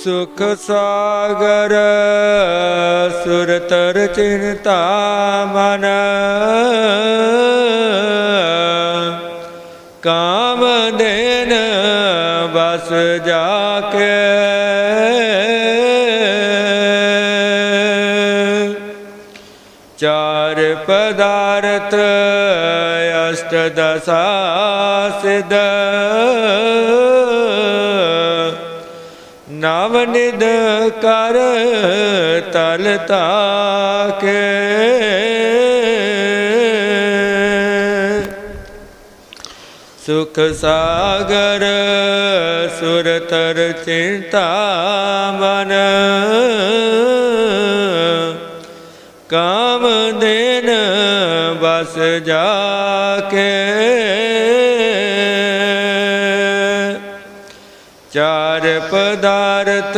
सुख सागर सुरतर चिंता मन काम देन बस जाके चार पदार्थ अष्टदशा सिद्ध नवनिध कर तलता के सुख सागर सुरतर चिंता मन काम देन बस जाके चार पदार्थ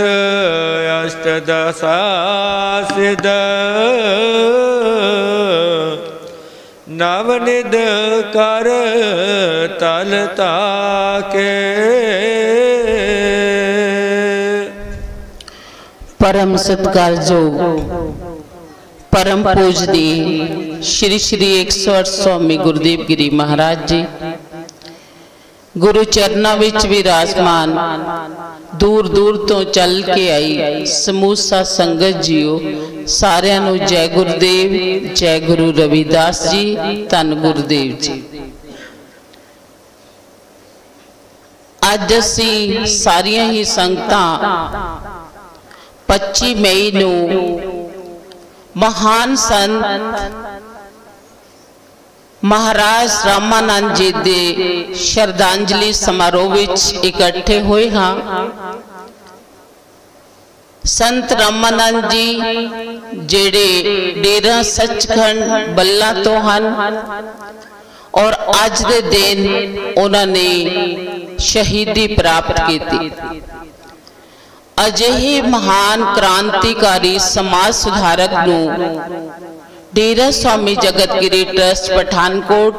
अष्टदशा सिद्ध नवनिध कर तलता के परम सत्कारयोग परम पूजनीय श्री श्री 108 स्वामी गुरुदेव गिरी महाराज जी गुरु चरना विच विराजमान दूर दूर तो चल के आई समूसा संगत जीओ सारिਆਂ ਨੂੰ जय गुरुदेव जय गुरु रविदास जी धन गुरुदेव जी। अज असी सारियां ही संगतां 25 मई ਨੂੰ महान संत महाराज रामानंद जी दे श्रद्धांजलि समारोह विच इकट्ठे हुए हाँ। संत रामानंद जी जेड़े डेरा सचखंड बल्ला तो हन और अज दे दिन उन्होंने शहीदी प्राप्त की थी। अजिहे महान क्रांतिकारी समाज सुधारक नू डेरा स्वामी जगतगिरी ट्रस्ट पठानकोट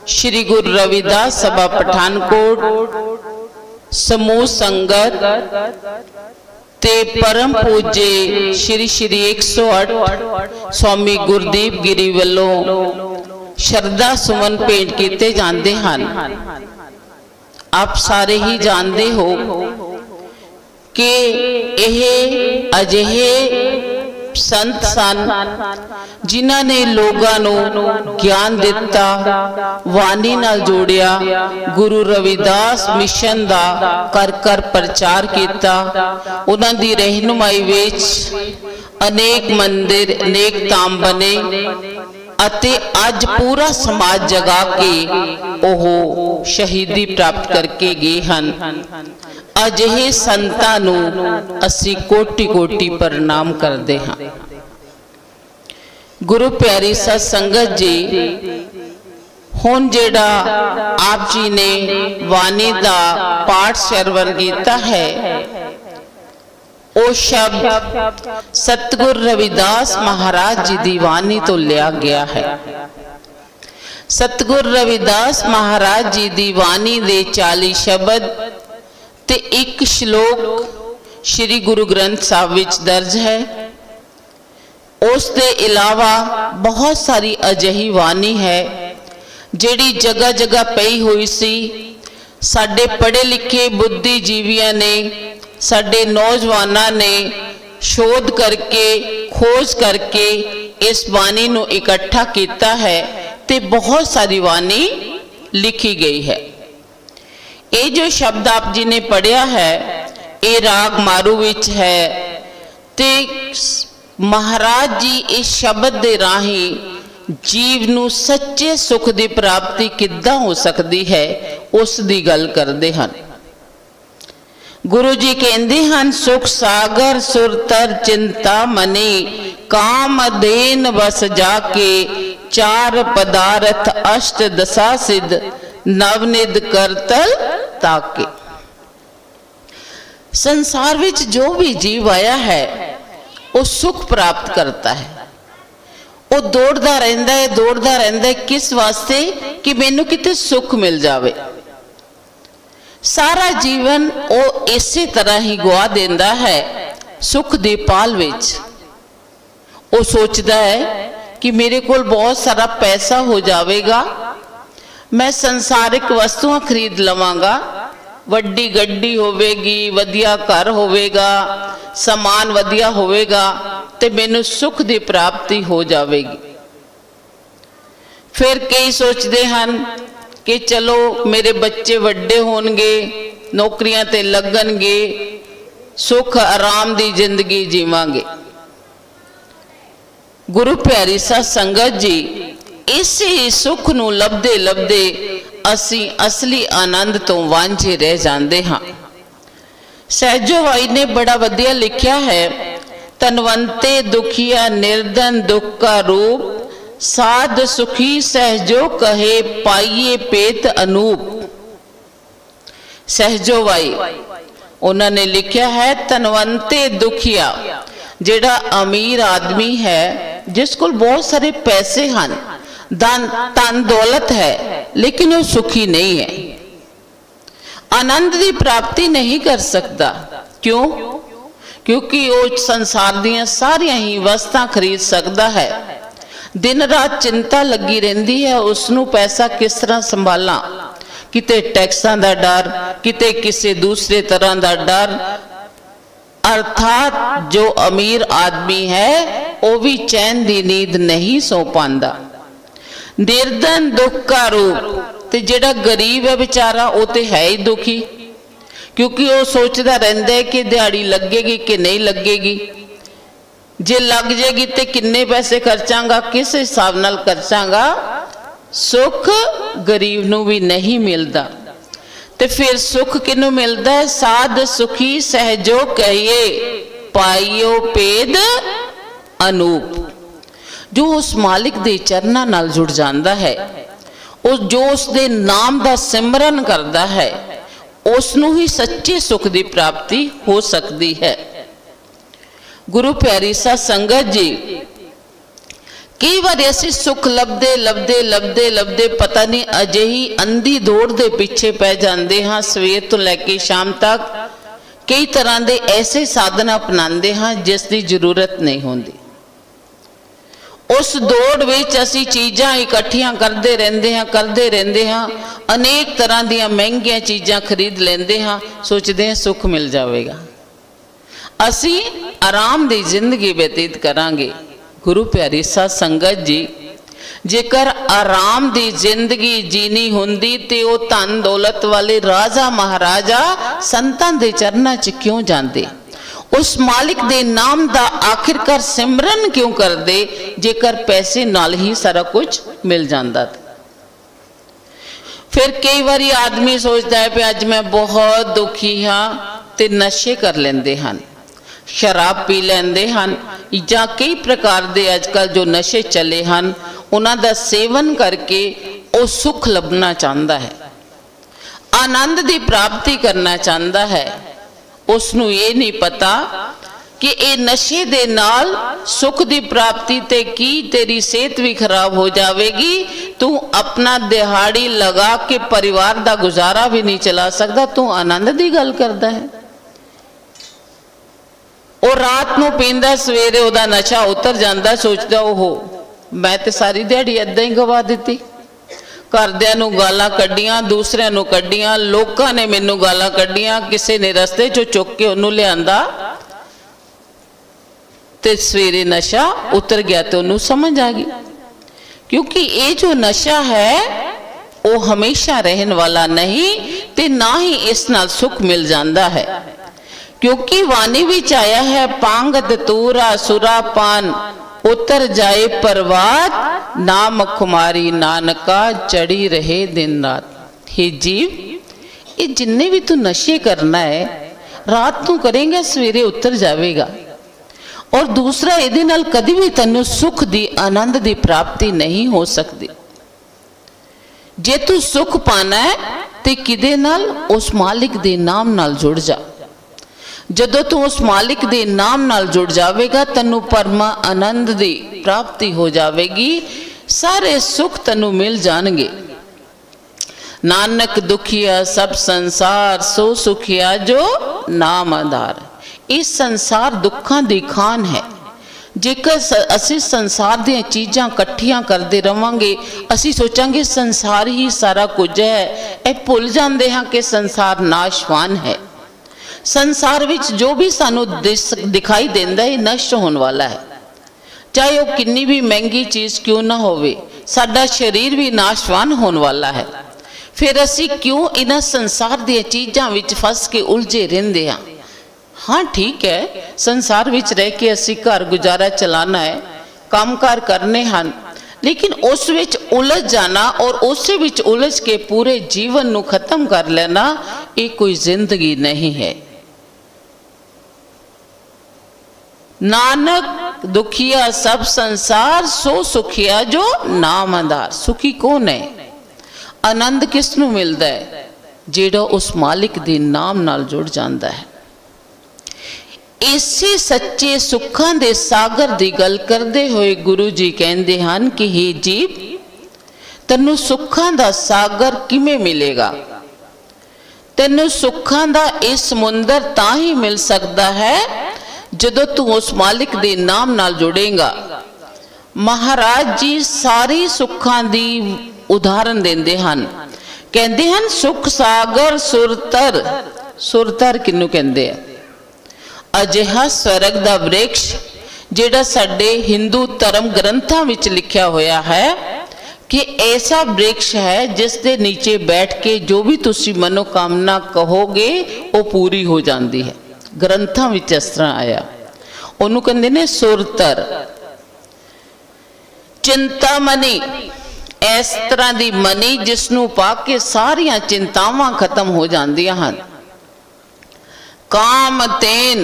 श्री गुरु रविदास सभा पठानकोट समूह संगत ते परम पूज्य श्री श्री 108 स्वामी गुरुदेव गिरी वालों श्रद्धा सुमन भेंट किए जाते हैं। आप सारे ही जानते हो कि यह अजिहे संत सन जिन्हां ने लोगां नूं ज्ञान दिता वाणी नाल जोड़िया गुरु रविदास मिशन दा कर कर प्रचार किया। उन्हां दी रहनुमाई विच अनेक मंदिर अनेक धाम बने अते अज पूरा समाज जगा के ओह शहीदी प्राप्त करके गए हैं। अजिहे संतां नूं असी कोटि कोटि प्रणाम करते हाँ। गुरु प्यारी सत संगत जी हुण जेड़ा आप जी ने वाणी दा पाठ श्रवण किया है वो शब्द सतगुरु रविदास महाराज जी दी वाणी तो लिया गया है। सतगुरु रविदास महाराज जी दी वाणी दे 40 शब्द ते एक श्लोक श्री गुरु ग्रंथ साहिब विच दर्ज है। उस दे इलावा बहुत सारी अजिही वाणी है जिहड़ी जगह जगह पई हुई सी। साडे पढ़े लिखे बुद्धिजीवियों ने साडे नौजवानों ने शोध करके खोज करके इस वाणी नूं इकट्ठा किया है ते बहुत सारी वाणी लिखी गई है। ये जो शब्द आप जी ने पढ़िया है ये राग मारू विच है ते महाराज जी इस शब्द दे राही जीव नूं सच्चे सुख की प्राप्ति किद्दां हो सकती है उस दी गल करते हैं। गुरु जी कहते हैं सुख सागर सुरतर चिंता मनी काम देन बस जाके चार पदार्थ अष्ट दशा सिद्ध नवनिध करतल ताके। संसार विच जो भी जीव आया है वो सुख प्राप्त करता है। वो दौड़ता रहता है किस वास्ते कि मैनू किते सुख मिल जावे। सारा जीवन वो इसी तरह ही गुआ देता है सुख दी पाल विच। वो सोचता है कि मेरे को बहुत सारा पैसा हो जाएगा, मैं संसारिक वस्तुआं खरीद लवांगा, वड्डी गड्डी होवेगी, वधिया घर होवेगा, समान वधिया होवेगा, ते मैनू सुख दी प्राप्ति हो जाएगी। फिर कई सोचते हैं कि चलो मेरे बच्चे वड्डे होणगे, नौकरियां ते लगणगे, सुख आराम दी जिंदगी जीवांगे। गुरु प्यारी साध संगत जी, इसी सुख नू लभदे लभदे असी असली आनंद तो वांझे रह जाते हाँ। सहजो भाई ने बड़ा वधिया लिखा है, तनवंते दुखिया निर्धन दुख का रूप, साध सुखी सहजो कहे पाइए पेत अनूप। सहजो भाई उन्होंने लिखा है, तनवंते दुखिया जेड़ा अमीर आदमी है, जिस को बहुत सारे पैसे हैं, धन दौलत है, लेकिन वो सुखी नहीं है, आनंद की प्राप्ति नहीं कर सकता। क्यों? क्योंकि वो संसार दियां सारियां ही वस्तां खरीद सकता है, दिन रात चिंता लगी रहती है उसनू पैसा किस तरह संभाला, किते टैक्सां दा डर, किते किसी दूसरे तरह का डर। अर्थात जो अमीर आदमी है वो भी चैन की नींद नहीं सो पांदा। निर्धन दुख का रूप, ते जेड़ा गरीब है बेचारा वो तो है ही दुखी, क्योंकि वो सोचता रहता है कि दिहाड़ी लगेगी कि नहीं लगेगी, जे लग जाएगी तो किन्ने पैसे खर्चांगा, किस हिसाब नाल खर्चांगा। सुख गरीब नू भी नहीं मिलता, ते फिर सुख किनू मिलता है? साध सुखी सहजो कहिए पाइयो पेद अनूप। जो उस मालिक दे चरना नाल जुड़ जाता है, उस जो उसके नाम का सिमरन करता है, उसनू ही सच्चे सुख की प्राप्ति हो सकती है। गुरु प्यारी साध संगत जी, कई बार ऐसे सुख लभदे लभदे लभदे लभदे पता नहीं अजे ही अंधी दौड़ दे पीछे पै जाते हाँ। सवेर तो लैके शाम तक कई तरह के ऐसे साधन अपनाते हाँ जिसकी जरूरत नहीं होती। उस दौड़ विच असी चीज़ां इकट्ठियां करते रहते हाँ, अनेक तरह दियां महंगियां चीज़ां खरीद लेंदे हाँ, सोचते हैं सुख मिल जाएगा, असी आराम दी जिंदगी व्यतीत करांगे। गुरु प्यारी साध संगत जी, जेकर आराम दी जिंदगी जीनी हुंदी ते वो धन दौलत वाले राजा महाराजा संतां दे चरनां च क्यों जांदे? उस मालिक दे नाम दा आखिरकार सिमरन क्यों कर दे, जेकर पैसे नाल ही सारा कुछ मिल जाता। फिर कई बारी आदमी सोचता है कि अज मैं बहुत दुखी हाँ, ते नशे कर लेंदे हन, शराब पी लेंदे हन, या कई प्रकार दे अजकल जो नशे चले हन, उन्हां दा सेवन करके वो सुख लभना चाहता है, आनंद की प्राप्ति करना चाहता है। उसनू ये नहीं पता कि ये नशे दे नाल सुख की प्राप्ति ते की तेरी सेहत भी खराब हो जाएगी, तू अपना दिहाड़ी लगा के परिवार का गुजारा भी नहीं चला सकता, तू आनंद की गल करता है। और रात को पींदा, सवेरे उहदा नशा उतर जाता, सोचता ओहो मैं तो सारी दिहाड़ी इदां ही गवा दी, घरदियां नूं गालां कड्डियां, दूसरियां नूं कड्डियां, लोकां ने मैनूं गालां कड्डियां, किसी ने रस्ते चों चुक के उन्होंने लिआंदा ते सवेरे नशा उतर गया तो उन्होंने समझ आ गई। क्योंकि ये जो नशा है वो हमेशा रहने वाला नहीं, ते ना ही इस नाल सुख मिल जाता है। क्योंकि वाणी विच आया है, पांगत तूरा सुरा पान उतर जाए परवात, नाम खुमारी नानका चढ़ी रहे दिन रात। हे जीव, ये जिन्ने भी तू नशे करना है रात तू करेंगे सवेरे उतर जाएगा। और दूसरा ये नाल कभी भी तेनू सुख दी आनंद की प्राप्ति नहीं हो सकती। जे तू सुख पाना है तो किदे नाल? उस मालिक दे नाम नाल जुड़ जा। जदों तू उस मालिक के नाम नाल जुड़ जाएगा, तेनू परमा आनंद की प्राप्ति हो जाएगी, सारे सुख तेनू मिल जाएंगे। नानक दुखिया सब संसार सो सुखिया जो नाम आधार। इस संसार दुखों की खान है। जेकर असी संसार दी चीज़ां इकट्ठियां करते रवांगे, असी सोचांगे संसार ही सारा कुछ है, ये भुल जाते हैं कि संसार नाशवान है। संसार विच जो भी सानू दिखाई देंदा है नष्ट होने वाला है, चाहे वो कितनी भी महंगी चीज़ क्यों ना होवे। साडा शरीर भी नाशवान होने वाला है। फिर असी क्यों इन्हां संसार दी चीज़ां विच फस के उलझे रहिंदे हां। हाँ ठीक है, संसार विच रह के असी घर गुजारा चलाना है, काम कार करने हैं, लेकिन उस विच उलझ जाना और उस विच उलझ के पूरे जीवन नू खत्म कर लेना, ये कोई जिंदगी नहीं है। नानक दुखिया सब संसार सो सुखिया जो नाम आधार। सुखी कौन है? आनंद किसनू मिलता है? जेड़ा उस मालिक दे नाम नाल जुड़ जाता है। इसी सच्चे सुखां दे सागर की गल करते हुए गुरु जी कहते हैं कि हे जीव, तैनू सुखां दा सागर किमें मिलेगा? तैनू सुखां दा इस समुंदर तां ही मिल सकता है जदों तू उस मालिक दे नाम नाल जुड़ेगा। महाराज जी सारी सुखां दी उदाहरण देंदे हन, कहते हैं सुख सागर सुरतर। सुरतर किनू कहते हैं? अजिहा स्वर्ग दा वृक्ष जेड़ा साडे हिंदू धर्म ग्रंथां विच लिखा होया है कि ऐसा वृक्ष है जिस दे नीचे बैठ के जो भी तुसी मनोकामना कहोगे वो पूरी हो जाती है। ग्रंथां विच इस तरह आया। उन्होंने कहते ने सुरतर। चिंतामणि इस तरह की मनी जिसनों पा के सारिया चिंतावां खत्म हो जांदियां हन। काम तेन,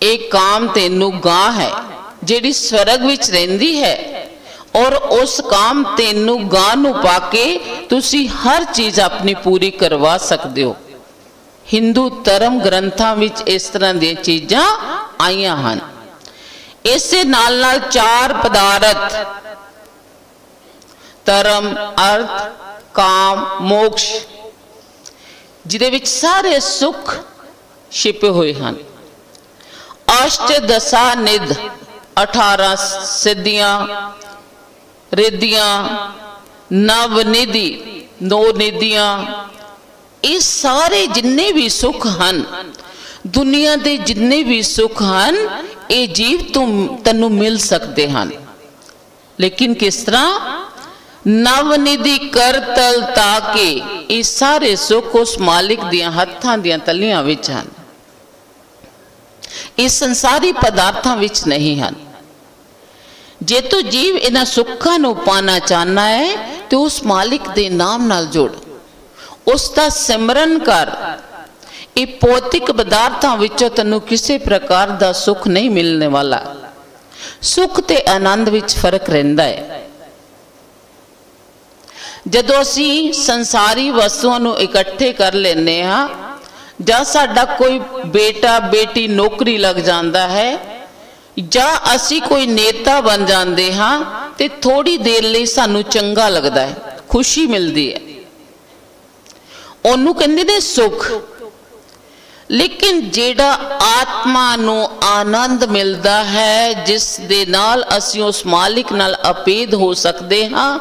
एक काम तेनू गां है जिहड़ी स्वर्ग विच रहिंदी है, और उस काम तेनू गां नू पाके तुसी हर चीज़ अपनी पूरी करवा सकते हो। हिंदू धर्म ग्रंथां विच इस तरह दी चीज़ां आईयां हन। इसे नाल नाल चार पदार्थ धर्म, अर्थ, काम, मोक्ष, जिहदे विच सारे सुख छिपे हुए हैं। अष्ट दशा निध, 18 सिद्धियां रिद्धियां, नव निधि 9 निधियां, ये सारे जिन्ने भी सुख हैं दुनिया के जिन्ने भी सुख हैं ये जीव तैनू मिल सकते हैं। लेकिन किस तरह? नवनिधि कर तल ताके ये सारे सुख उस मालिक दियां हत्थां दियां तलियां विच हैं, इस संसारी पदार्थां विच नहीं हैं। जे तू जीव इन्हां सुखां नू पाना चाहना है तो उस मालिक दे नाम नाल जुड़, उसका सिमरन कर। ये भौतिक पदार्थां विचों तैनू किसी प्रकार का सुख नहीं मिलने वाला। सुख ते आनंद विच फर्क रहिंदा है। जदों असी संसारी वस्तुओं नू इकट्ठे कर लेने हाँ, जां साडा कोई बेटा बेटी नौकरी लग जाता है, जां असी कोई नेता बन जाते हाँ, तो थोड़ी देर लिए सानू चंगा लगता है, खुशी मिलती है, उन्होंने कहते ने सुख। लेकिन जेड़ा आत्मा नू आनंद मिलता है, जिस दे नाल असी उस मालिक नाल अपेद हो सकते हाँ,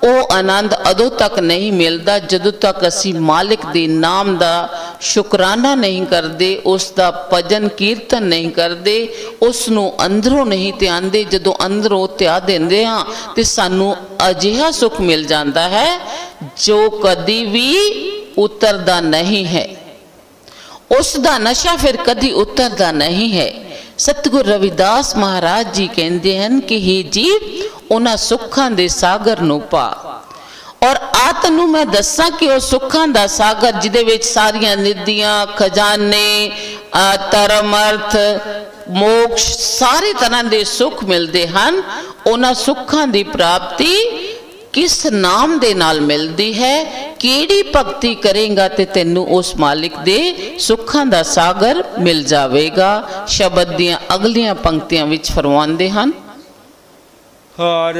वो आनंद अदों तक नहीं मिलता जदों तक असी मालिक दे नाम दा शुकराना नहीं करते, उसका भजन कीर्तन नहीं करते, उसनू अंदरों नहीं ध्यानते। जदों अंदरों ध्या देंदे हाँ तो सानू अजिहा सुख मिल जाता है जो कदी भी उतरदा नहीं है। उसका नशा फिर कदी उतरदा नहीं है। सतगुरु रविदास महाराज जी कहते हैं कि हे जीव उन्हां सुखां दे सागर नू पा। और आ तैनूं मैं दसां कि वो सुखां दा सागर जिहदे विच सारियां निधियां, खजाने, धर्म, अर्थ, मोक्ष सारे तरह के सुख मिलते हैं, उन्हां सुखां दी प्राप्ति किस नाम दे नाल मिलती है, केड़ी भगती करेगा ते तैनू उस मालिक दे सुखां दा सागर मिल जावेगा। शब्द दियां अगलियां पंक्तियां विच फरमांदे हन, हर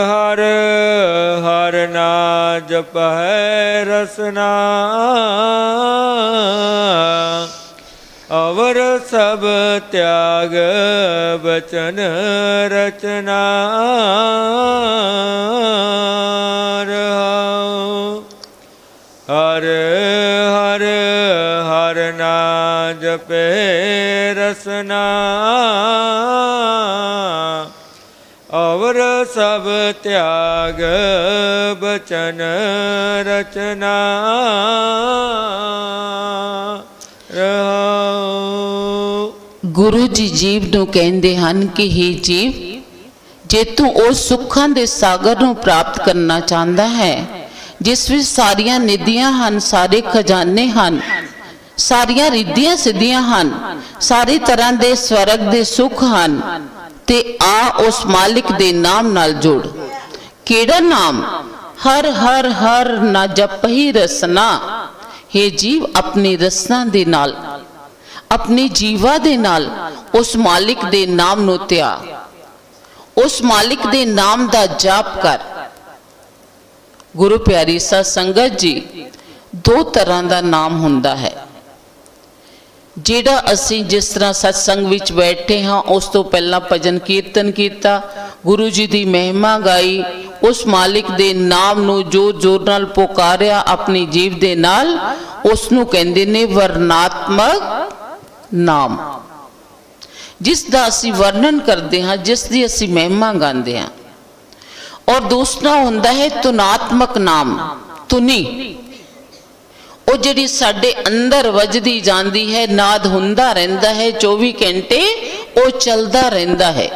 हर हर ना जपै रसना अवर सब त्याग बचन रचना हर हर हर ना जपे रसना अवर सब त्याग बचन रचना गुरु जी जीव नूं कहंदे हन कि हे जीव, जे तू उस सुखां दे सागर नूं प्राप्त करना चाहता है जिस विच सारियां निधियां हन, सारे खजाने हन, सारियां रिद्धियां सिद्धियां हन, सारी तरह दे स्वर्ग दे सुख हन, ते आ उस मालिक दे नाम नाल जुड़। केड़ा नाम? हर हर हर ना जपही रसना। हे जीव, अपनी रसना दे नाल, अपनी जीवा दे नाल उस मालिक दे नाम नूं त्याग, उस मालिक दे नाम दा जाप कर। गुरु प्यारी साध संगत जी, दो तरह का नाम हुंदा है। जेड़ा असी जिस तरह सत्संग विच बैठे हाँ, उस तो पहला भजन कीर्तन किया, गुरु जी की महिमा गाई, उस मालिक दे नाम नूं जोर जोर नाल पुकारिया अपनी जीव दे नाल, उसनूं कहंदे ने वर्णात्मक नाम, जिस दा असी वर्णन करते हाँ, जिस दी असी महिमा गाते हैं। और दूसरा हुंदा है तुनात्मक नाम, तुनी, वो जिहड़ी साडे अंदर वजदी जांदी है, नाद हुंदा रहिंदा है 24 घंटे, वो चलदा रहिंदा है।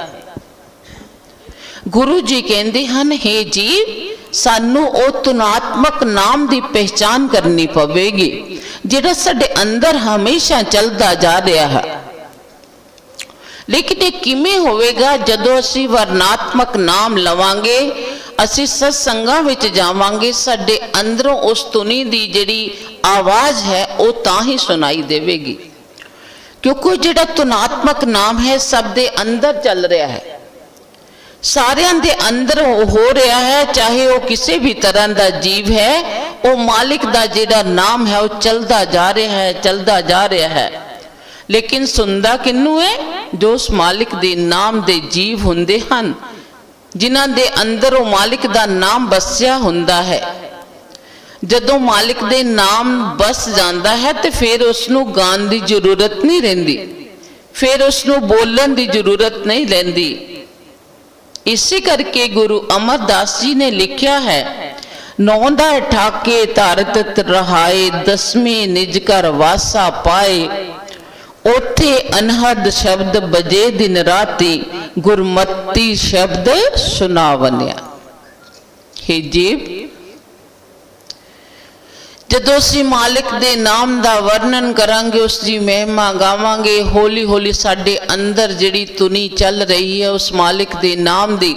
गुरु जी कहंदे हन, हे जीव, सानू ओ तुनात्मक नाम दी पहचान करनी पवेगी, जिहड़ा साडे अंदर हमेशा चलदा जा रहा है। लेकिन ये किमें होवेगा? जदों असी वर्णात्मक नाम लवांगे, असी सत्संगां विच जावांगे, साडे अंदरों उस तुनी दी जिहड़ी आवाज़ है वो तां ही सुनाई देवेगी, क्योंकि जिहड़ा तुनात्मक नाम है सब दे अंदर चल रहा है, सारियां दे अंदर हो रहा है। चाहे वो किसी भी तरह का जीव है, वो मालिक दा जिहड़ा नाम है वो चलता जा रहा है, चलता जा रहा है। लेकिन सुनदा किन्नू है? जो उस मालिक दे नाम दे जीव हुंदे हन, जिन्हां दे अंदर वो मालिक दा नाम बसिया हुंदा है। जदों मालिक दे नाम बस जाता है तो फिर उसनू गान की जरूरत नहीं रहिंदी, फिर उसनू बोलन की जरूरत नहीं रहिंदी। इसी करके गुरु अमरदास जी ने लिखा है, नौ दा ठाके तारत रहाए, दसवीं निज कर वासा पाए, ओथे अनहद शब्द बजे दिन राती, गुरमती शब्द सुनावनिया। हे जीव, जदों असीं मालिक दे नाम दा वर्णन करांगे, उसकी महिमा गावांगे, हौली हौली साडे अंदर जिहड़ी तुनी चल रही है उस मालिक दे नाम दी,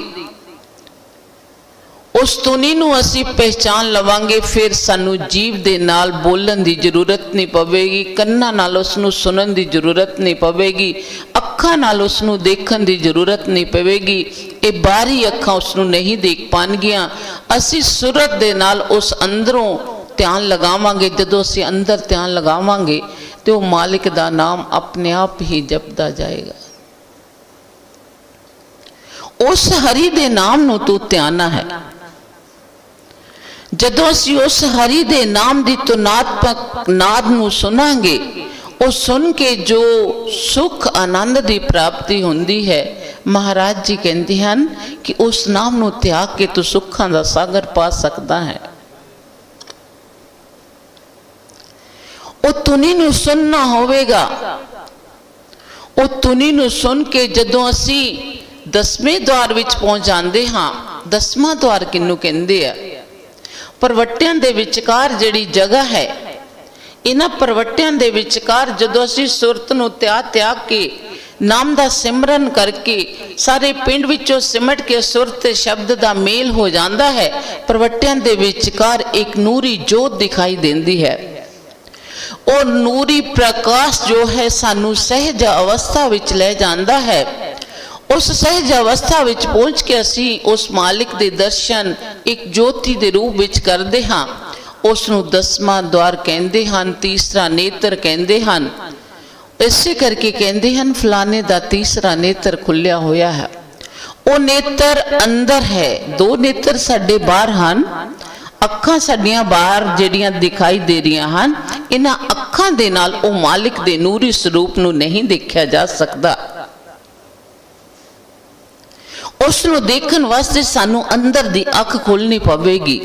उस तुनी नूं असीं पहचान लवांगे। फिर सानू जीव दे नाल बोलन की जरूरत नहीं पवेगी, कन्नां नाल उसनूं सुनन की जरूरत नहीं पवेगी, अखां नाल उसनूं देखण की जरूरत नहीं पवेगी। ये बाहरी अखां उसनूं नहीं देख पाणगियां। असीं सुरत दे नाल उस अंदरों ध्यान लगावांगे। जदों असीं अंदर ध्यान लगावांगे तो मालिक दा नाम अपने आप ही जपदा जाएगा। उस हरि दे नाम नूं तू ध्याना है। जदों असीं उस हरि दे नाम दी तुनात्मक नाद नूं सुनांगे, वो सुन के जो सुख आनंद की प्राप्ति होंदी है, महाराज जी कहते हैं कि उस नाम नूं त्याग के तू सुखां दा सागर पा सकता है। वो तुनी नूं सुनना होवेगा। वो तुनी नूं सुन के जदों असीं 10वें द्वार विच पहुंच जांदे हां। 10वां द्वार किन्नू कहंदे आ? परवट्टियां दे विचकार जिहड़ी जगह है, इन्हां परवट्टियां दे विचकार जदों असीं सुरत नूं त्याग के नाम दा सिमरन करके सारे पिंड विचों सिमट के सुरत ते शब्द दा मेल हो जाता है, परवट्टियां दे विचकार एक नूरी जोत दिखाई देंदी है। और नूरी प्रकाश जो है सानू सहज अवस्था विच ले जाता है। उस सहज अवस्था विच पहुँच के असी उस मालिक दे दर्शन एक ज्योति दे रूप विच करते हाँ। उसनूं दसवां द्वार कहते हैं, तीसरा नेत्र कहते हैं। इसे करके कहते हैं फलाने दा तीसरा नेत्र खुलिया होया है। वो नेत्र अंदर है, दो नेत्र साडे बाहर हैं। अखां साडियां बाहर जिहड़ियां दिखाई दे रही हैं, इन्हां अखां दे नाल ओ मालिक दे नूरी स्वरूप नूं नहीं देखा जा सकता। उसनूं देखण वास्ते सानू अंदर दी अख खोलनी पवेगी,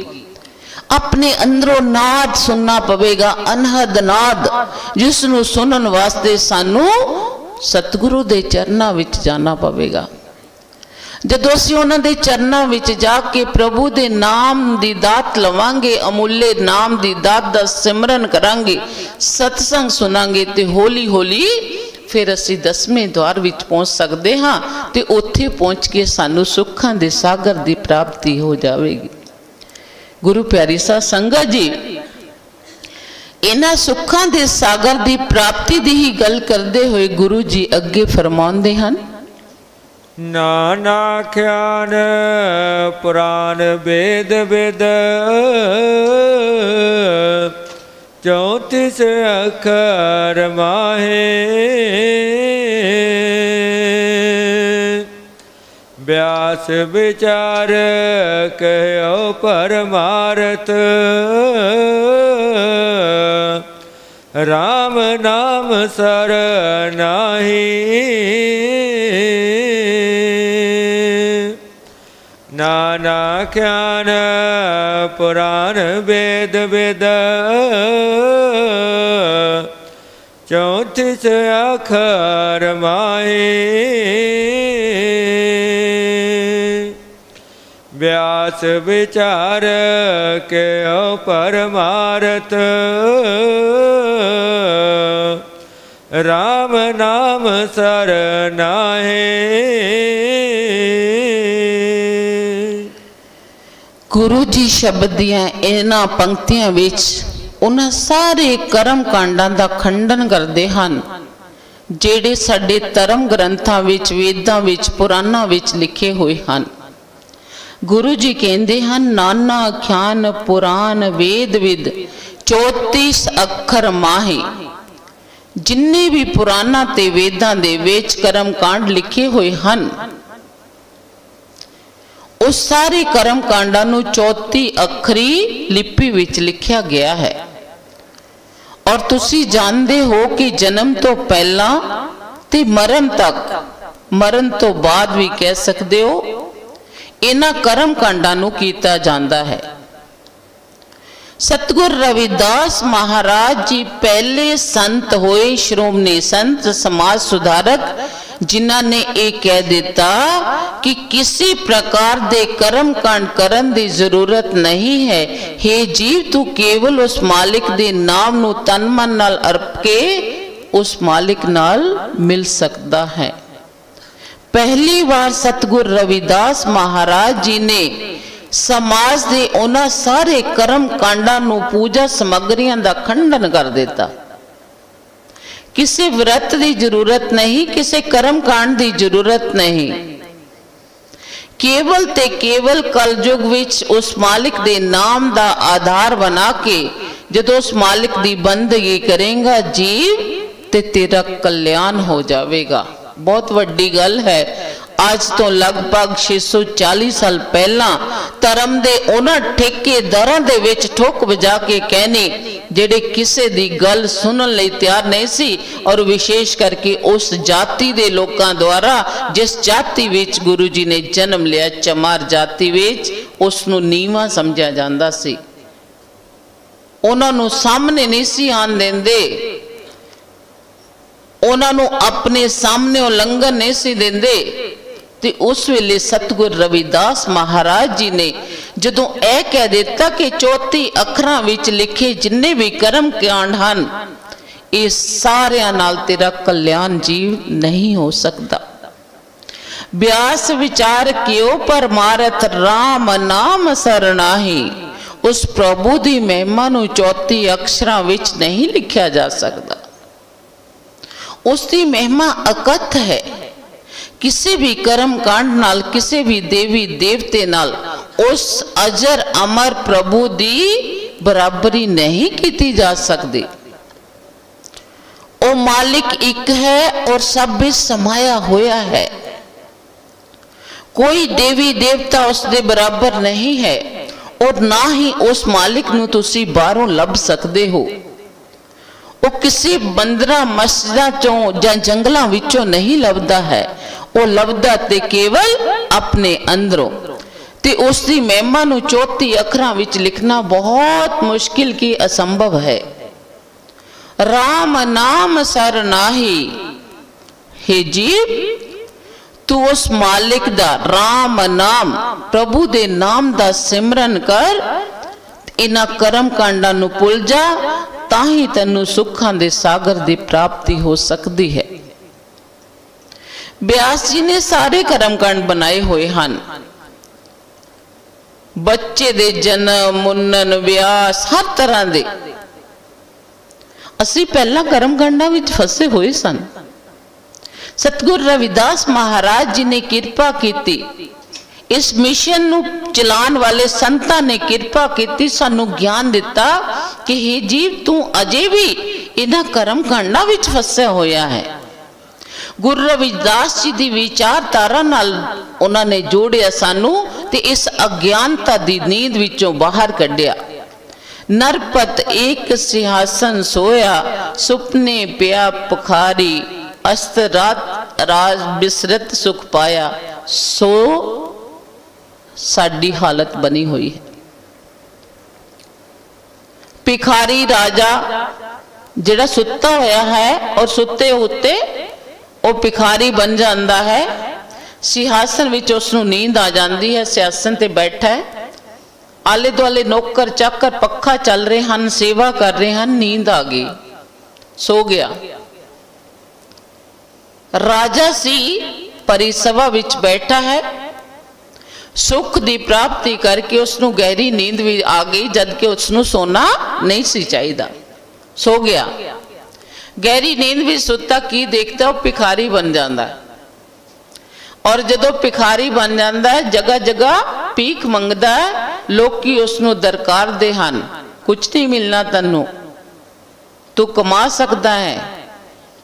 अपने अंदरों नाद सुनना पवेगा, अनहद नाद, जिसनूं सुनन वास्ते सानू सतगुरु दे चरनां विच जाना पवेगा। जदों असीं उन्हां दे चरनां विच जाके प्रभु दे नाम दी दात लवांगे, अमुल्ले नाम दी दात दा सिमरन करांगे, सत्संग सुनांगे, ते हौली हौली फिर असी 10वें द्वार विच पहुंच सकते हाँ। ते उत्थे पहुंच के सानू सुखां दे सागर दी प्राप्ति हो जाएगी। गुरु प्यारी सा संगत जी, इन्हां सुखां दे सागर दी प्राप्ति दी ही गल करते हुए गुरु जी अगे फरमाउंदे हन, नाना ख्यान पुराण वेद वेद 34 अखर माहे, व्यास विचार कहो परमारथ, राम नाम सर नाही, नाना ज्ञान पुराण वेद वेद 34 अखर माहे, व्यास विचार के परमारथ, राम नाम सर नाहे। गुरु जी शब्द दियां इन्हां पंक्तियां विच उन्हां सारे कर्म कांडां दा खंडन करदे हन जेड़े साडे धर्म ग्रंथां विच, वेदां विच, पुराणां विच लिखे हुए हन। गुरु जी कहते हैं, नाना ख्यान पुराण वेद विद 34 अखर माहे। जिन्ने भी पुराणा ते वेदां दे विच कर्म कांड लिखे हुए हन, उस सारे कर्म कांडां नूं 34 अखरी लिपि विच लिखा गया है। और तुसी जानते हो कि जन्म तो पहला ते मरण तक, मरण तो बाद भी कह सकते हो, इन्हां कर्म कांडां नूं कीता जांदा है। सतगुरु रविदास महाराज जी पहले संत होए, श्रोमणी संत, समाज सुधारक, जिन्हां ने यह कह दिता कि किसी प्रकार दे कर्म कांड करन दी जरूरत नहीं है। हे जीव, तू केवल उस मालिक दे नाम नूं तन मन नाल अर्प के उस मालिक नाल मिल सकता है। पहली बार सतगुरु रविदास महाराज जी ने समाज दे उन्हां सारे कर्म कांडां नूं, पूजा समग्रियां दा खंडन कर दिता। किसी व्रत की जरूरत नहीं, किसी कर्म कांड की जरूरत नहीं। केवल ते केवल कलयुग विच उस मालिक दे नाम दा आधार बना के जदों उस मालिक दी बंदगी करेगा जीव, ते तेरा कल्याण हो जाएगा। बहुत वड्डी गल है। आज तो लगभग 640 साल पहला धर्म दे उन्हां ठेकेदारां दे विच ठोक बजा के कहने जेड़े किसे दी गल सुनन लई तैयार नहीं सी, और विशेष करके उस जाति दे लोकां द्वारा जिस जाति विच गुरु जी ने जन्म लिया, चमार जाति विच, उसनूं नीवां समझिया जांदा सी। उन्हां नूं सामने नहीं सी आन देंदे, उन्हां नूं अपने सामने लंघन नहीं सी देंदे। ते उस वेले सतगुरु रविदास महाराज जी ने जदों यह कह दिता कि 34 अखरां विच लिखे जिन्ने भी कर्म कांड हन, ये सारियां नाल तेरा कल्याण जीव नहीं हो सकता। व्यास विचार क्यों परमारथ, राम नाम सरनाही। उस प्रभु दी महिमा नूं 34 अक्षरां विच नहीं लिखा जा सकता। उसकी महिमा अकथ है। किसी भी कर्म कांड नाल किसी भी देवी देवते नाल उस अजर अमर प्रभु दी बराबरी नहीं की जा सकती। ओ मालिक एक है और सब भी समाया होया है। कोई देवी देवता उसके बराबर नहीं है और ना ही उस मालिक नूं तुसी बाहरों लभ सकते हो। वो किसी बंदरा मस्जिदां चों जां जंगलां विचों नहीं लभदा है, वो लभदा ते केवल अपने अंदरों। ते उसकी महिमा नूं 34 अखरां विच लिखना बहुत मुश्किल की असंभव है। राम नाम सर नाही, हे जीव तू उस मालिक दा राम नाम प्रभु दे नाम दा सिमरन कर, इन्हां कर्म कांडां नूं भुल जा, ताही तैनूं सुखां दे सागर दी प्राप्ति हो सकती है। व्यास जी ने सारे कर्म कांड बनाए हुए हैं। बच्चे दे जन्म मुन्नन व्यास हर तरह दे असी पहला कर्म कांडां विच फसे हुए सन। सतगुरु रविदास महाराज जी ने कृपा की, इस मिशन नूं चलाने वाले संतां ने कृपा की, सानू ज्ञान दिता कि हे जीव तू अजे भी इन्हां कर्म कांडां विच फसिया होया है। गुरु रविदास जी की विचारधारा नाल उन्होंने जोड़िया सानू ते इस अज्ञानता दी नींद विचों बाहर कढ़िया। नरपत एक सिंहासन सोया, सुपने पिया पुखारी, अस्त रात राज बिसरत सुख पाया। सो साडी हालत बनी हुई है। भिखारी राजा जिहड़ा सुत्ता होया है और सुत्ते उत्ते वो भिखारी बन जाता है। सिंहासन विच उसनूं नींद आ जाती है, सिंहासन ते बैठा है, आले दुआले नौकर चाकर पक्खा चल रहे हैं, सेवा कर रहे हैं, नींद आ गई, सो गया। राजा सी परिसभा विच बैठा है, सुख की प्राप्ति करके उसनूं गहरी नींद भी आ गई, जबकि उसनूं सोना नहीं सी चाहिदा, सो गया। गहरी नींद भी सुता की देखता वो भिखारी बन जाता है। और जदों भिखारी बन जाता है जगह जगह भीख मंगदा है, लोकी उसनूं दरकार दे हन, कुछ नहीं मिलना तैनूं, तू कमा सकता है,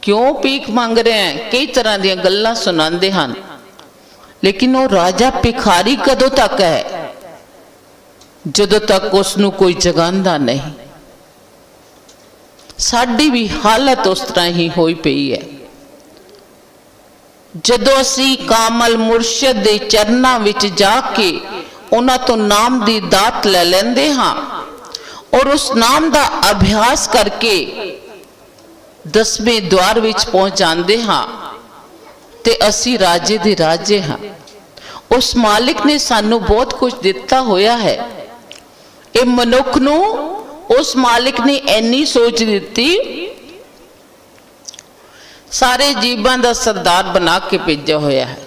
क्यों भीख मंग रहे हैं, कई तरह दी गल्लां सुनांदे हन। लेकिन वो राजा भिखारी कदों तक है, जदों तक उसनूं कोई जगांदा नहीं। साडी भी हालत उस तरह ही होई पई है। जदों असी कामल मुर्शद दे चरनां विच जाके उन्हां तो नाम दी दात ले लेंदे हां और उस नाम दा अभ्यास करके 10वें द्वार विच पहुंच जांदे हां ते असी राजे दे राजे हां। उस मालिक ने सानू बहुत कुछ दिता होया है। ये मनुख नूं उस मालिक ने इन्नी सोच दी, सारे जीवां दा सरदार बना के भेजा होया है।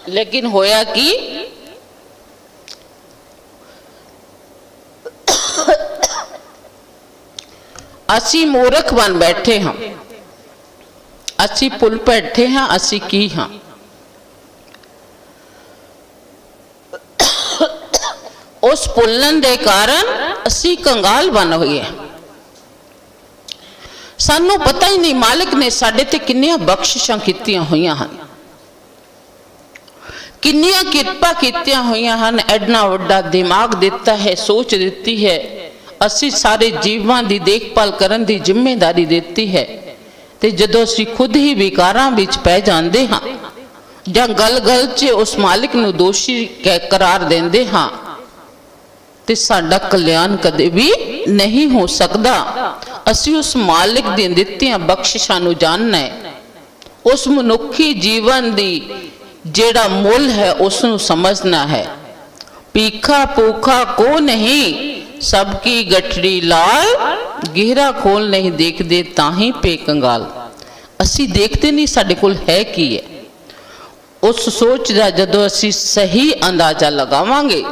लेकिन होया कि असी मूर्ख बन बैठे हाँ, असी पुल बैठे हाँ, असी की हाँ। उस पुलन दे कारण असी कंगाल बन हुए हैं। सानू पता ही नहीं मालिक ने साडे ते किन्नियां बख्शिशां कीतियां होईयां हन, किन्नियां किरपा कीतियां होईयां हन। एडना वड्डा दिमाग दिता है, सोच दिती है, असी सारे जीवां दी देखभाल करन दी जिम्मेदारी देती है। ते जदों असी खुद ही विकारां विच पै जांदे हां जां गल गल च उस मालिक नूं दोषी करार देंदे हां ते साडा कल्याण कदे भी नहीं हो सकदा। असी उस मालिक दी दित्तियां बख्शिशां नूं जानना है, उस मनुखी जीवन दी जेड़ा मुल है उसनूं समझना है। भीखा भूखा को नहीं, सबकी गठड़ी लाल, गहरा खोल नहीं देखते ताही पे कंगाल। असी देखते नहीं साडे कोल है की है। उस सोच का जदों असी सही अंदाजा लगावांगे,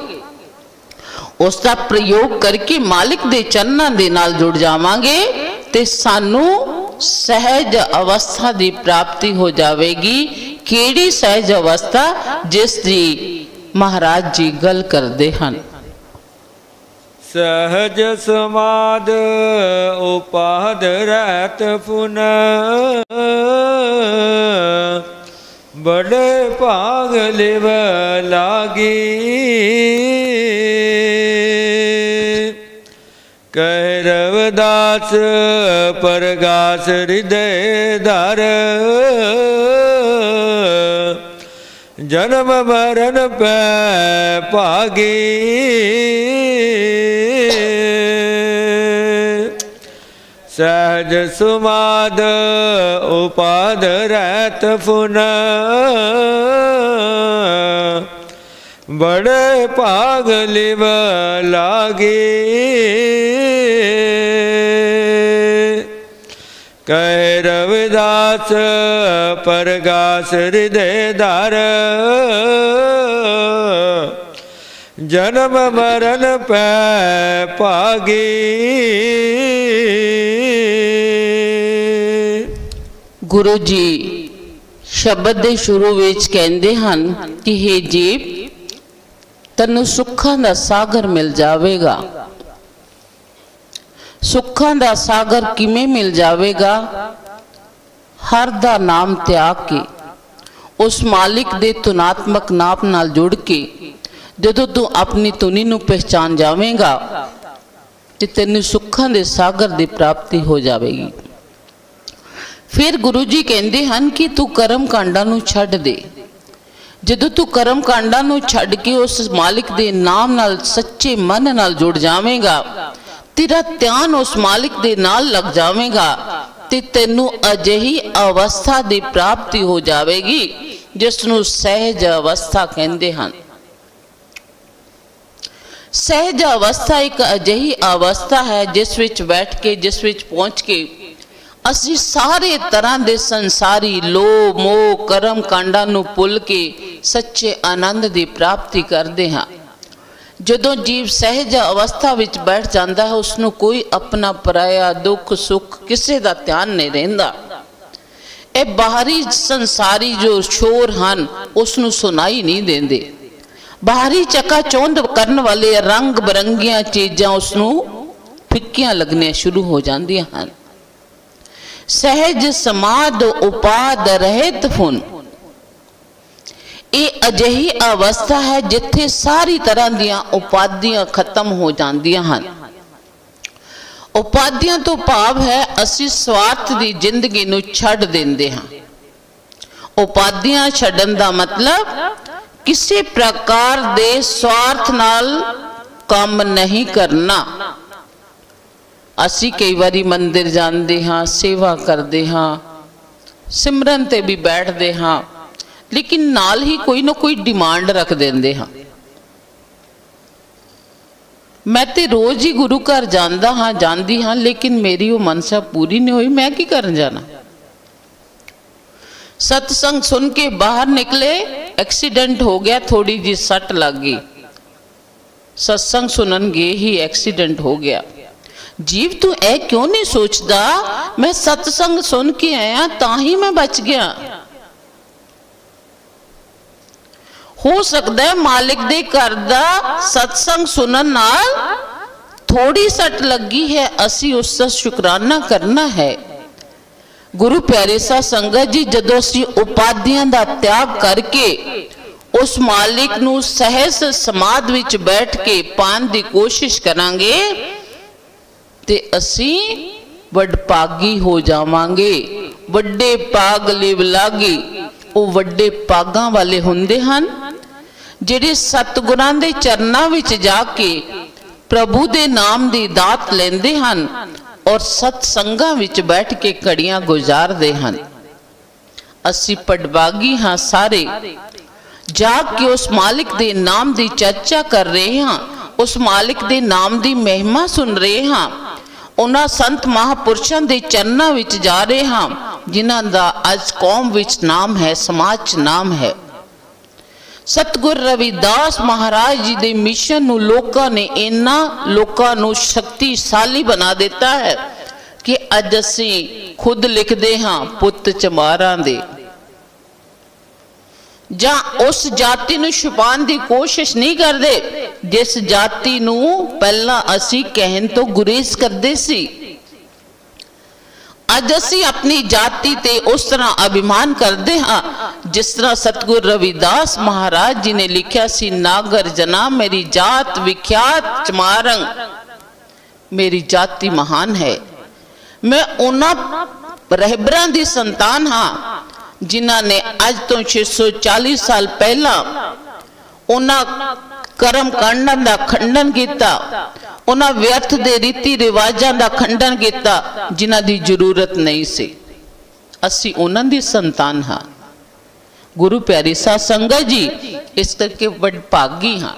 उसका प्रयोग करके मालिक दे चरणों दे नाल जुड़ जावांगे ते सानू सहज अवस्था की प्राप्ति हो जाएगी। केड़ी सहज अवस्था? जिस दी महाराज जी गल करते हैं। सहज समाध उपाध रहत पुन, बड़े भाग लिव लागी। कह रविदास परगास हृदय धर, जन्म मरण पे पागी। सहज सुमाद उपाद रहत पुन, बड़े भाग लिव लागी। कह रविदास परगास हृदय धर, जन्म मरण पे पागी। गुरु जी शब्द के शुरू विच कहते हैं कि हे जीव, तन्नू सुखां दा सागर मिल जाएगा। सुखां दा सागर किमें मिल जाएगा? हर दा नाम त्याग के, उस मालिक दे तुनात्मक नाम नाल जुड़ के जदों तू अपनी तुनी नू पहचान जावेगा ते तैनू सुखां दे सागर की प्राप्ति हो जाएगी। फिर गुरु जी कहते हैं कि तू कर्म कांडा नू छड्ड दे। जदों तू कर्म कांडा नू छड्ड के उस मालिक दे नाम नाल सच्चे मन नाल जुड़ जावेगा, तेरा ध्यान उस मालिक दे नाल लग जावेगा ते तैनू अजिही अवस्था की प्राप्ति हो जाएगी जिसनू सहज अवस्था कहते हैं। सहज अवस्था एक अजिही अवस्था है जिस विच बैठ के, जिस विच पहुंच के असी सारे तरह के संसारी लोभ मोह कर्म कांडा नू भुल के सच्चे आनंद की प्राप्ति करते हैं। जदों जीव सहज अवस्था विच बैठ जाता है, उसनू कोई अपना पराया दुख सुख किसी का ध्यान नहीं रहिंदा। ये बाहरी संसारी जो शोर हैं उसनू सुनाई नहीं देंदे। बाहरी चकाचौंध करने वाले रंग बिरंगियां चीज़ां उसनू फिक्कियां लगनियां शुरू हो जांदियां हैं। सहज समाध उपाद रहत फुन, ये अजिही अवस्था है जिथे सारी तरह दियां उपाधियां खत्म हो जांदियां हैं। उपाधियां तो भाव है असी स्वार्थ की जिंदगी नू छड्ड देंदे हां। उपाधियां छड्डन दा मतलब किसी प्रकार दे स्वार्थ नाल काम नहीं करना। असी कई बारी मंदिर जाते हाँ, सेवा करते हाँ, सिमरन ते भी बैठते हाँ, लेकिन नाल ही कोई ना कोई डिमांड रख देंदे हाँ। मैं ते रोज ही गुरु घर जांदा हाँ, जांदी हाँ, लेकिन मेरी वो मनसा पूरी नहीं हुई, मैं की करन जाना। सत्संग सुन के बाहर निकले, एक्सीडेंट हो गया, थोड़ी जी सट लग गई, सत्संग सुनन गए ही एक्सीडेंट हो गया। जीव तू ऐ क्यों नहीं सोचता, मैं सत्संग सुन के आया ताही मैं बच गया। हो सकता है मालिक दे घर दा सत्संग सुनन नाल थोड़ी सट लगी है, असी उसका शुकराना करना है। गुरु प्यारे सा संगत जी, जदों असी उपाधियां दा त्याग करके उस मालिक नू सहज समाध विच बैठ के पान की कोशिश करांगे ते असी वडभागी हो जावांगे। वड्डे पाग लिव लागी, वो वड्डे पागां वाले हुंदे हन जिहड़े सतगुरां दे चरनां विच जाके प्रभु दे नाम दी दात लेंदे हन और सत्संगां विच बैठ के घड़ियां गुजारदे हन। असी पडभागी हाँ सारे, जाग के उस मालिक दे नाम दी चर्चा कर रहे हाँ, उस मालिक दे नाम दी महिमा सुन रहे हाँ, उन्हां संत महापुरुषों के चरणों विच जा रहे हाँ जिन्हां दा अज कौम विच नाम है, समाज च नाम है। सतगुर रविदास महाराज जी के मिशन नूं लोकां ने इन्ना लोकां नूं शक्तिशाली बना दिता है कि अज असीं खुद लिखते हाँ पुत चमारां दे, जां उस जाति नूं छुपाउण दी कोशिश नहीं करते जिस जाति नूं पहला असीं कहण तो गुरेज करते सी। अज असीं अपनी जाति ते उस तरह अभिमान करते हाँ जिस तरह सतगुर रविदास महाराज जी ने लिखा सी, नागर जना मेरी जात विख्यात चमारंग, मेरी जाति महान है। मैं उन्हां रहबरां दी संतान हाँ जिन्हां ने अज तो 640 साल पहला उन्हां कर्म कांडां दा खंडन किया, उन्हां व्यर्थ दे रीति रिवाजां दा खंडन किया जिन्हां दी जरूरत नहीं सी। असीं उन्हां दी संतान हाँ। गुरु प्यारी साध संगत जी इस करके बड़ भागी हाँ।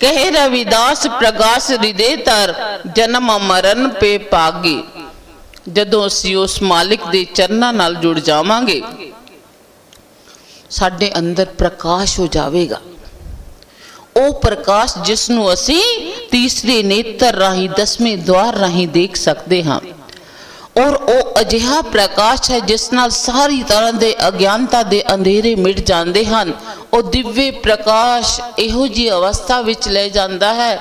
कहे रविदास प्रकाश हृदय तर जन्म मरण पे पागी। जदों असीं उस मालिक दे चरनां नाल जुड़ जावांगे साडे अंदर प्रकाश हो जाएगा। ओ प्रकाश जिसनों असी तीसरे नेत्र राही 10वें द्वार राही देख सकते हाँ, और ओ अजिहा प्रकाश है जिस नाल सारी तरह दे अज्ञानता दे अंधेरे मिट जाते हैं। ओ दिव्य प्रकाश इहो जी अवस्था विच ले जाता है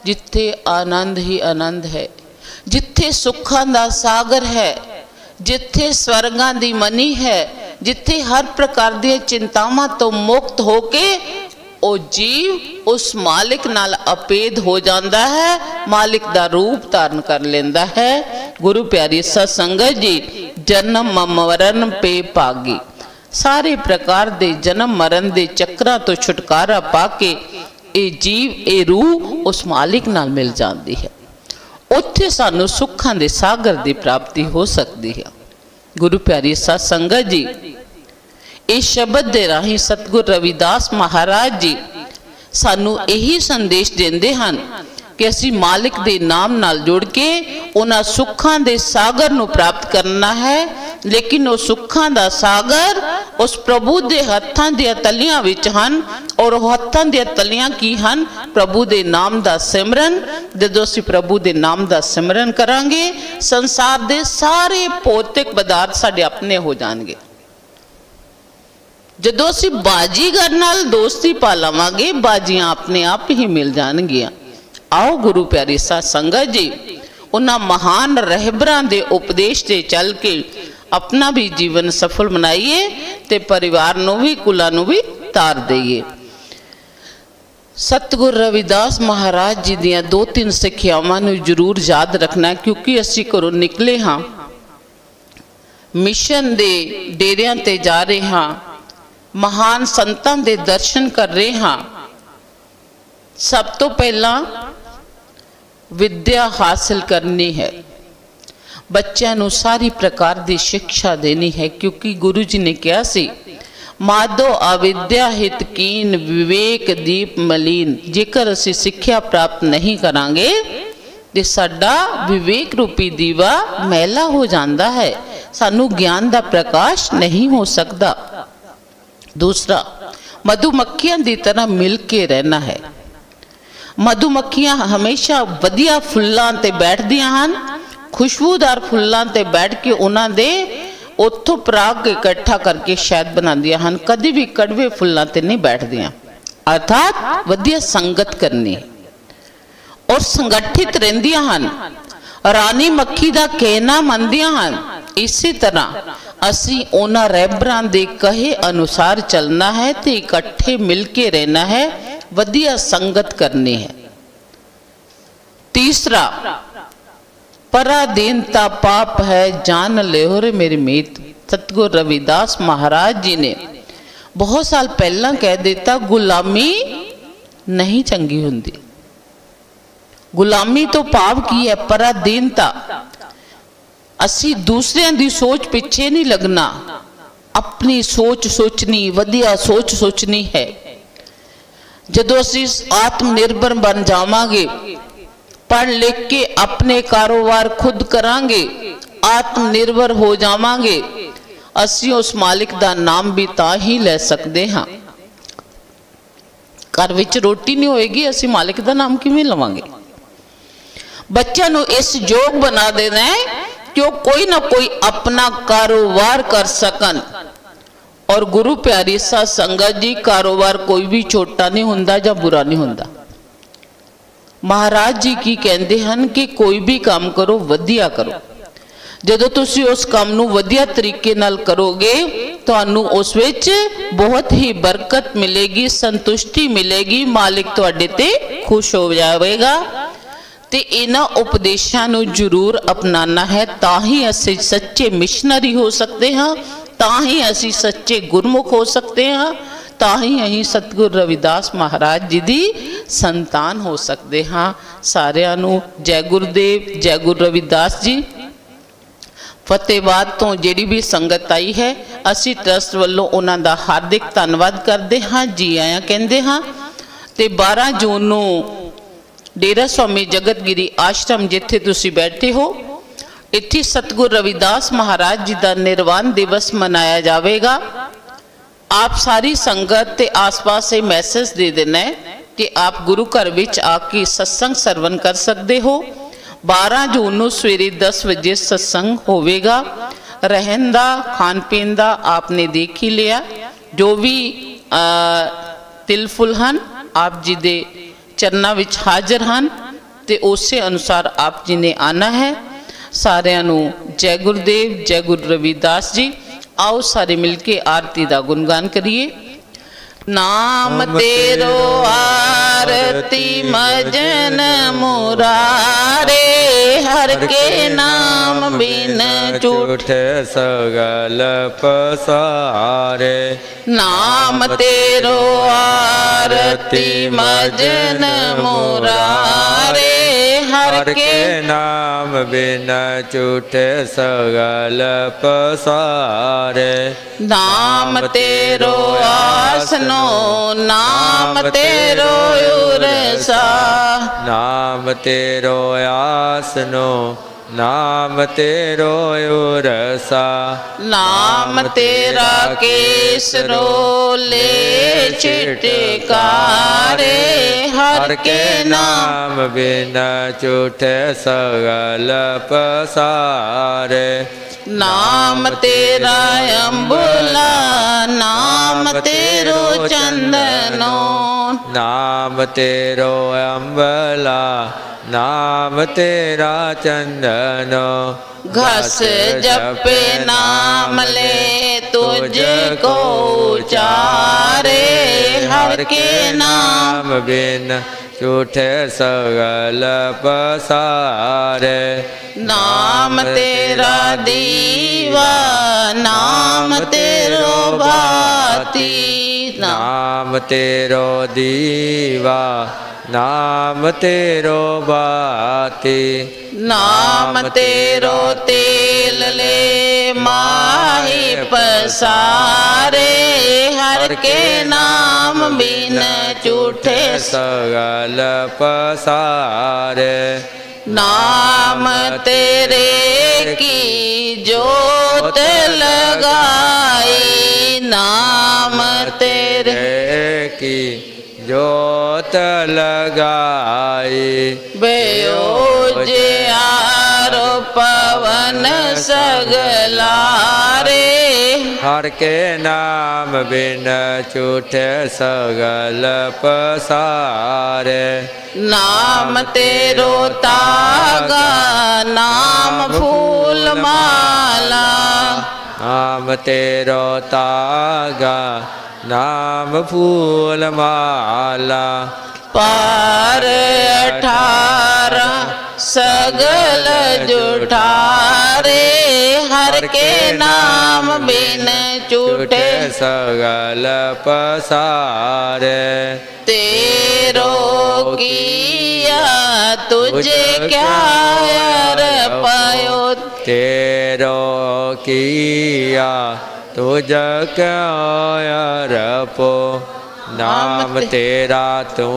जिथे आनंद ही आनंद है, जिथे सुखां दा सागर है, जिथे स्वर्गां दी मनी है, जिथे हर प्रकार दी चिंतावां तो मुक्त होके ओ जीव उस मालिक नाल अपेद हो जाता है, मालिक दा रूप धारण कर लेंदा है। गुरु प्यारी साध संगत जी जन्म मरण पे भागी, सारे प्रकार दे जन्म मरण दे चक्रां तो छुटकारा पाके ए जीव ए रूह उस मालिक नाल मिल जाती है। उत्थे सानू सुखां दे सागर दी प्राप्ति हो सकती है। गुरु प्यारी साध संगत जी इस शब्द दे राही सतगुर रविदास महाराज जी सानू यही संदेश देंदे हन कि असी मालिक दे नाम नाल जुड़ के उन्हां सुखां दे सागर नू प्राप्त करना है। लेकिन वो सुखां दा सागर उस प्रभु दे हत्थां दी तलियां विच हन, और वो हत्थां दी तलियां की हन? प्रभु दे नाम दा सिमरन। जदों असीं प्रभु दे नाम दा सिमरन करांगे संसार दे सारे भौतिक पदार्थ साडे अपने हो जाणगे। जदों असीं बाजीगर नाल दोस्ती पा लवांगे बाजियां अपने आप ही मिल जाणगियां। आओ गुरु प्यारी साध संगत जी उन्हां महान रहबरां दे उपदेश ते चल के अपना भी जीवन सफल बनाइए ते परिवार नूं भी कुलां नूं भी तार दईए। सतगुर रविदास महाराज जी दियां 2-3 सिक्ख्यावां नूं जरूर याद रखना, क्योंकि असीं घरों निकले हाँ, मिशन दे डेरियां ते जा रहे हाँ, महान संतां दे दर्शन कर रहे हाँ। सब तो पहला विद्या हासिल करनी है, बच्चों नूं सारी प्रकार की शिक्षा देनी है, क्योंकि गुरु जी ने कहा सी माधो अविद्या हित कीन विवेक दीप मलीन। जेकर असी सिक्ख्या प्राप्त नहीं करांगे तो साडा विवेक रूपी दीवा मैला हो जाता है, सानू ज्ञान का प्रकाश नहीं हो सकता। दूसरा, मधुमक्खियां की तरह मिल के रहना है। मधुमक्खियां हमेशा वधिया फुल्लां ते बैठदियां हन, खुशबूदार फुल्लां ते बैठ के उन्हां दे उत्थों पराग इकट्ठा करके शहद बनादियां हन, कभी भी कड़वे फुल्लां ते नहीं बैठदियां। अर्थात वधिया संगत करनी और संगठित रहंदियां हन, रानी मक्खी दा कहना मनदियां हन। इसी तरह असी उन्हां रहबरां दे कहे अनुसार चलना है ते इकट्ठे मिल के रहना है, वधिया संगत करनी है। तीसरा, पराधीनता पाप है जान ले रे मेरी मीत। सतगुर रविदास महाराज जी ने बहुत साल पहला कह देता, गुलामी नहीं चंगी हुंदी। गुलामी तो भाव की है पराधीनता। असी दूसरियां दी सोच पिछे नहीं लगना, अपनी सोच सोचनी, वधिया सोच सोचनी है। जदों असी आत्मनिर्भर बन जावांगे, पढ़ लिख के अपने कारोबार खुद करांगे, आत्मनिर्भर हो जावांगे, ਅਸੀਂ ਉਸ ਮਾਲਿਕ ਦਾ ਨਾਮ ਵੀ ਤਾਂ ਹੀ ਲੈ ਸਕਦੇ ਹਾਂ। ਘਰ ਵਿੱਚ ਰੋਟੀ ਨਹੀਂ ਹੋਏਗੀ, ਅਸੀਂ ਮਾਲਿਕ ਦਾ ਨਾਮ ਕਿਵੇਂ ਲਵਾਂਗੇ? ਬੱਚਿਆਂ ਨੂੰ ਇਸ ਯੋਗ ਬਣਾ ਦੇਣਾ ਹੈ ਕਿ ਉਹ ਕੋਈ ਨਾ ਕੋਈ ਆਪਣਾ ਕਾਰੋਬਾਰ ਕਰ ਸਕਣ। ਔਰ ਗੁਰੂ ਪਿਆਰੀ ਸਾਧ ਸੰਗਤ ਜੀ, ਕਾਰੋਬਾਰ ਕੋਈ ਵੀ ਛੋਟਾ ਨਹੀਂ ਹੁੰਦਾ ਜਾਂ ਬੁਰਾ ਨਹੀਂ ਹੁੰਦਾ। ਮਹਾਰਾਜ ਜੀ ਕੀ ਕਹਿੰਦੇ ਹਨ ਕਿ ਕੋਈ ਵੀ ਕੰਮ ਕਰੋ, ਵਧੀਆ ਕਰੋ। ਜਦੋਂ ਤੁਸੀਂ ਉਸ ਕੰਮ ਨੂੰ ਵਧੀਆ ਤਰੀਕੇ ਨਾਲ ਕਰੋਗੇ, ਤੁਹਾਨੂੰ ਉਸ ਵਿੱਚ ਬਹੁਤ ਹੀ ਬਰਕਤ ਮਿਲੇਗੀ, ਸੰਤੁਸ਼ਟੀ ਮਿਲੇਗੀ, ਮਾਲਿਕ ਤੁਹਾਡੇ ਤੇ ਖੁਸ਼ ਹੋ ਜਾਵੇਗਾ। ਤੇ ਇਹਨਾਂ ਉਪਦੇਸ਼ਾਂ ਨੂੰ ਜ਼ਰੂਰ ਅਪਣਾਉਣਾ ਹੈ, ਤਾਂ ਹੀ ਅਸੀਂ ਸੱਚੇ ਮਿਸ਼ਨਰੀ ਹੋ ਸਕਦੇ ਹਾਂ, ਤਾਂ ਹੀ ਅਸੀਂ ਸੱਚੇ ਗੁਰਮੁਖ ਹੋ ਸਕਦੇ ਹਾਂ, ਤਾਂ ਹੀ ਅਸੀਂ ਸਤਿਗੁਰੂ ਰਵਿਦਾਸ ਮਹਾਰਾਜ ਜੀ ਦੀ ਸੰਤਾਨ ਹੋ ਸਕਦੇ ਹਾਂ। ਸਾਰਿਆਂ ਨੂੰ ਜੈ ਗੁਰਦੇਵ, ਜੈ ਗੁਰੂ ਰਵਿਦਾਸ ਜੀ। ਫਤਿਹਬਾਦ ਤੋਂ ਜਿਹੜੀ ਵੀ ਸੰਗਤ ਆਈ ਹੈ, ਅਸੀਂ ਟਰਸਟ ਵੱਲੋਂ ਉਹਨਾਂ ਦਾ ਹਾਰਦਿਕ ਧੰਨਵਾਦ ਕਰਦੇ ਹਾਂ, ਜੀ ਆਇਆਂ ਕਹਿੰਦੇ ਹਾਂ। ਤੇ 12 ਜੂਨ ਨੂੰ ਡੇਰਾ ਸਵਾਮੀ ਜਗਤਗਿਰੀ ਆਸ਼ਰਮ ਜਿੱਥੇ ਤੁਸੀਂ ਬੈਠੇ ਹੋ, ਇੱਥੇ ਸਤਿਗੁਰੂ ਰਵਿਦਾਸ ਮਹਾਰਾਜ ਜੀ ਦਾ ਨਿਰਵਾਣ ਦਿਵਸ ਮਨਾਇਆ ਜਾਵੇਗਾ। ਆਪ ਸਾਰੀ ਸੰਗਤ ਤੇ ਆਸ-ਪਾਸ ਇਹ ਮੈਸੇਜ ਦੇ ਦੇਣਾ ਹੈ ਕਿ ਆਪ ਗੁਰੂ ਘਰ ਵਿੱਚ ਆ ਕੇ ਸਤਸੰਗ ਸਰਵਨ ਕਰ ਸਕਦੇ ਹੋ। 12 ਜੂਨ ਨੂੰ ਸਵੇਰੇ 10 ਵਜੇ ਸਤਸੰਗ ਹੋਵੇਗਾ। ਰਹਿਣ ਦਾ, ਖਾਣ ਪੀਣ ਦਾ ਆਪਨੇ ਦੇਖ ਹੀ ਲਿਆ। ਜੋ ਵੀ ਤਿਲ ਫੁੱਲ ਹਨ ਆਪ ਜੀ ਦੇ ਚਰਨਾਂ ਵਿੱਚ ਹਾਜ਼ਰ ਹਨ ਤੇ ਉਸੇ ਅਨੁਸਾਰ ਆਪ ਜੀ ਨੇ ਆਣਾ ਹੈ। ਸਾਰਿਆਂ ਨੂੰ ਜੈ ਗੁਰਦੇਵ, ਜੈ ਗੁਰੂ ਰਵਿਦਾਸ ਜੀ। आओ सारे मिलके आरती दा गुणगान करिए। नाम तेरो आरती मजन मुरारे, हर के नाम बिन झूठे सगल पसारे। नाम तेरो आरती मजन मुरारे, हर के नाम बिन झूठे सगल पसारे। नाम तेरो आसनो, नाम तेरो उरसा, नाम तेरो आसनो, नाम तेरो उरसा। नाम तेरा केसरो ले चिटकारे, हर के नाम बिन झूठे सगल पसारे। नाम तेरा अम्बुला, नाम तेरो चंदनो, नाम तेरो अम्बला, नाम तेरा चंदनो। घस जपे नाम ले तुझको उचारे, हर के नाम बिन झूठे सगल पसारे। नाम तेरा दीवा, नाम तेरो भाती, नाम तेरो दीवा, नाम तेरो बाती। नाम तेरो तेल ले माही पसारे, हर के नाम बिन झूठे सगल पसारे। नाम तेरे की जोत लगाई, नाम तेरे की जोत लगाई। बेओज आरो पवन सगलारे, हर के नाम बिन झूठे सगल पसारे। नाम तेरो तागा, नाम फूल माला, नाम तेरो तागा, नाम फूल माला। पार 18 सगल जुठारे, हर के नाम बिन झूठे सगल पसारे। तेरो किया तुझे क्या अर्पयो, तेरो किया तुझ क्या अर्पो। नाम तेरा तू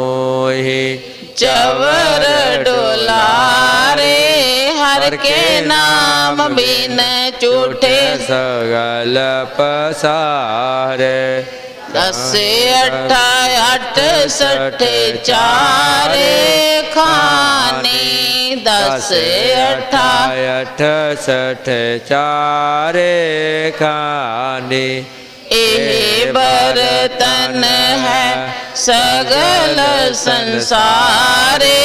ही चवर डोलारे, हर के नाम बिन झूठे सगल पसारे। 10 अट्ठा 68 चारे खाने, 10 अट्ठा 68 चारे खाने। ए बर्तन है सगल संसारे,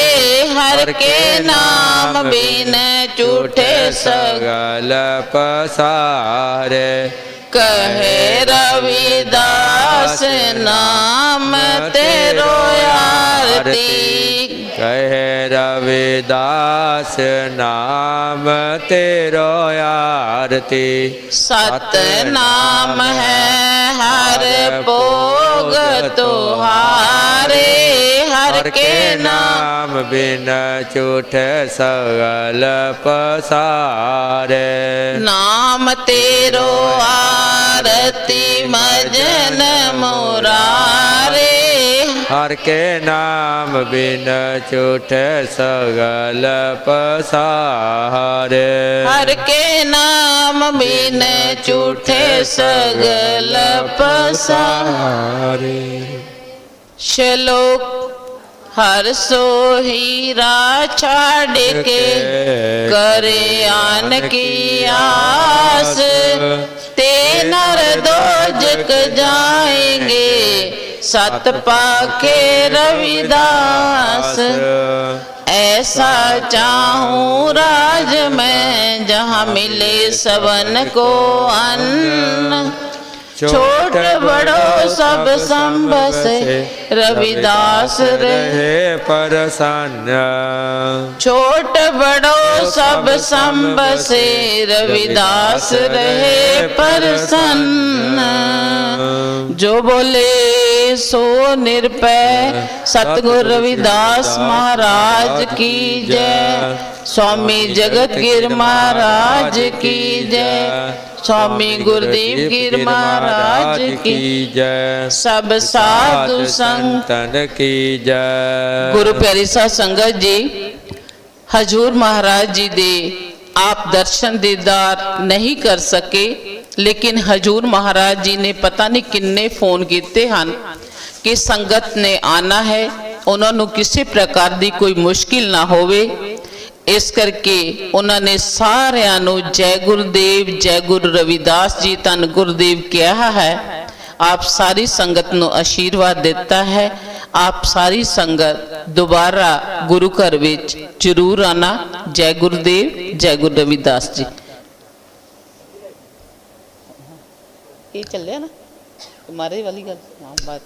हर के नाम बिन झूठे सगल पसारे। कहे रविदास नाम तेरो आरती, कहे रविदास नाम तेरो आरती। 7 नाम है हर भोग तुहारे, हर के नाम बिन झूठे सगल पसारे। नाम तेरो आरती मजन मुरारे, हर के नाम बिन झूठे सगल पसारे। हर के नाम बिन झूठे सगल पसारे। श्लोक हर सो हीरा छाड़ के करे आन की आस, ते नर दोजक जाएंगे सत पाखे रविदास। ऐसा चाहूँ राज में जहाँ मिले सबन को अन्न, छोट बड़ो सब संभ से रविदास रहे प्रसन्न। छोट बड़ो सब संभ से रविदास रहे प्रसन्न। जो बोले सो निरपय सतगुरु रविदास महाराज की जय। स्वामी जगत गिर महाराज की जय। स्वामी गुरुदेव गिर महाराज की जय। सब साधु संतन की जय। गुरु प्यारी साध संगत जी, हजूर महाराज जी दे आप दर्शन दीदार नहीं कर सके, लेकिन हजूर महाराज जी ने पता नहीं किन्ने फोन किए हैं कि संगत ने आना है, उन्होंने किसी प्रकार की कोई मुश्किल ना होवे। इस करके उन्होंने सारिਆਂ ਨੂੰ जय गुरुदेव जय गुरु रविदास जी धन गुरुदेव कहा है। आप सारी संगत ਨੂੰ आशीर्वाद देता है। आप सारी संगत दोबारा गुरु घर विच जरूर आना। जय गुरुदेव जय गुरु रविदास जी। ये चल ना तुम्हारे वाली गल बात।